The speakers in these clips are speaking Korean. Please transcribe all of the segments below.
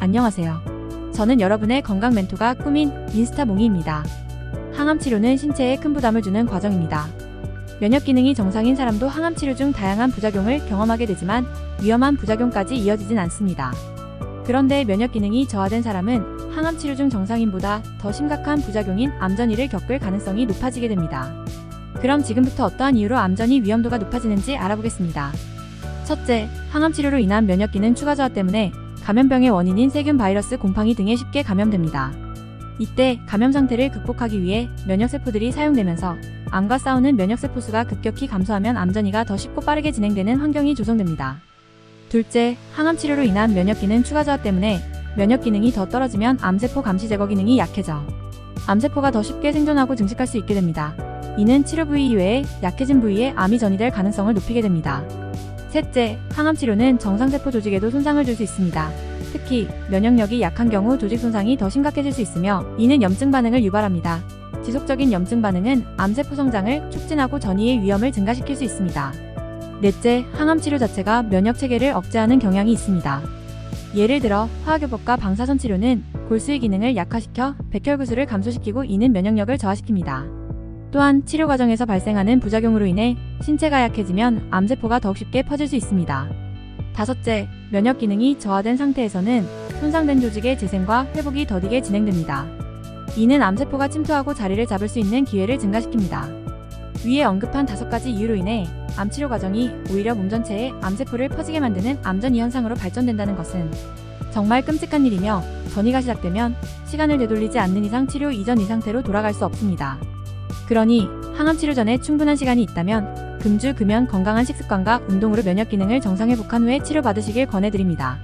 안녕하세요. 저는 여러분의 건강 멘토가 꾸민 인스타몽이입니다. 항암 치료는 신체에 큰 부담을 주는 과정입니다. 면역 기능이 정상인 사람도 항암 치료 중 다양한 부작용을 경험하게 되지만 위험한 부작용까지 이어지진 않습니다. 그런데 면역 기능이 저하된 사람은 항암 치료 중 정상인보다 더 심각한 부작용인 암전이를 겪을 가능성이 높아지게 됩니다. 그럼 지금부터 어떠한 이유로 암전이 위험도가 높아지는지 알아보겠습니다. 첫째, 항암 치료로 인한 면역 기능 추가 저하 때문에 감염병의 원인인 세균, 바이러스, 곰팡이 등에 쉽게 감염됩니다. 이때 감염 상태를 극복하기 위해 면역세포들이 사용되면서 암과 싸우는 면역세포 수가 급격히 감소하면 암전이가 더 쉽고 빠르게 진행되는 환경이 조성됩니다. 둘째, 항암 치료로 인한 면역 기능 추가 저하 때문에 면역 기능이 더 떨어지면 암세포 감시 제거 기능이 약해져 암세포가 더 쉽게 생존하고 증식할 수 있게 됩니다. 이는 치료 부위 이외에 약해진 부위에 암이 전이될 가능성을 높이게 됩니다. 셋째, 항암 치료는 정상세포 조직에도 손상을 줄 수 있습니다. 특히 면역력이 약한 경우 조직 손상이 더 심각해질 수 있으며 이는 염증 반응을 유발합니다. 지속적인 염증 반응은 암세포 성장을 촉진하고 전이의 위험을 증가시킬 수 있습니다. 넷째, 항암 치료 자체가 면역 체계를 억제하는 경향이 있습니다. 예를 들어 화학요법과 방사선 치료는 골수의 기능을 약화시켜 백혈구수를 감소시키고 이는 면역력을 저하시킵니다. 또한 치료 과정에서 발생하는 부작용으로 인해 신체가 약해지면 암세포가 더욱 쉽게 퍼질 수 있습니다. 다섯째, 면역 기능이 저하된 상태에서는 손상된 조직의 재생과 회복이 더디게 진행됩니다. 이는 암세포가 침투하고 자리를 잡을 수 있는 기회를 증가시킵니다. 위에 언급한 5가지 이유로 인해 암치료 과정이 오히려 몸 전체에 암세포를 퍼지게 만드는 암전이 현상으로 발전된다는 것은 정말 끔찍한 일이며 전이가 시작되면 시간을 되돌리지 않는 이상 치료 이전 이 상태로 돌아갈 수 없습니다. 그러니 항암 치료 전에 충분한 시간이 있다면 금주, 금연, 건강한 식습관과 운동으로 면역 기능을 정상 회복한 후에 치료받으시길 권해드립니다.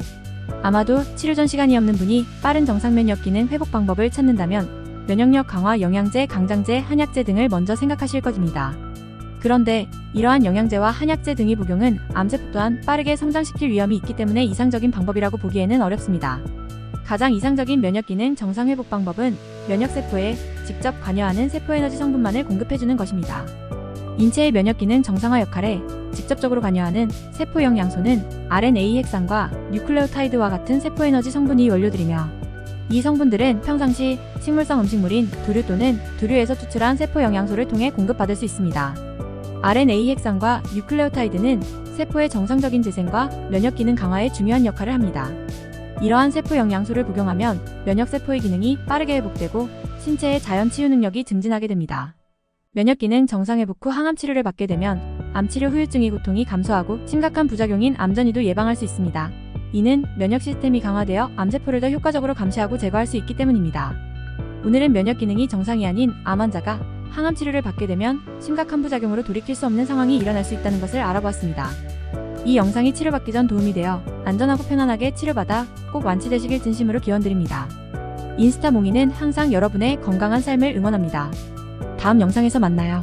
아마도 치료 전 시간이 없는 분이 빠른 정상 면역 기능 회복 방법을 찾는다면 면역력 강화 영양제, 강장제, 한약제 등을 먼저 생각하실 것입니다. 그런데 이러한 영양제와 한약제 등의 복용은 암세포 또한 빠르게 성장시킬 위험이 있기 때문에 이상적인 방법이라고 보기에는 어렵습니다. 가장 이상적인 면역 기능 정상 회복 방법은 면역세포에 직접 관여하는 세포에너지 성분만을 공급해주는 것입니다. 인체의 면역 기능 정상화 역할에 직접적으로 관여하는 세포 영양소는 RNA 핵산과 뉴클레오타이드와 같은 세포에너지 성분이 원료들이며 이 성분들은 평상시 식물성 음식물인 두류 또는 두류에서 추출한 세포 영양소를 통해 공급받을 수 있습니다. RNA 핵산과 뉴클레오타이드는 세포의 정상적인 재생과 면역 기능 강화에 중요한 역할을 합니다. 이러한 세포 영양소를 복용하면 면역세포의 기능이 빠르게 회복되고 신체의 자연 치유 능력이 증진하게 됩니다. 면역 기능 정상 회복 후 항암 치료를 받게 되면 암치료 후유증의 고통이 감소하고 심각한 부작용인 암전이도 예방할 수 있습니다. 이는 면역 시스템이 강화되어 암세포를 더 효과적으로 감시하고 제거할 수 있기 때문입니다. 오늘은 면역 기능이 정상이 아닌 암 환자가 항암 치료를 받게 되면 심각한 부작용으로 돌이킬 수 없는 상황이 일어날 수 있다는 것을 알아보았습니다. 이 영상이 치료받기 전 도움이 되어 안전하고 편안하게 치료받아 꼭 완치되시길 진심으로 기원드립니다. 인스타몽이는 항상 여러분의 건강한 삶을 응원합니다. 다음 영상에서 만나요.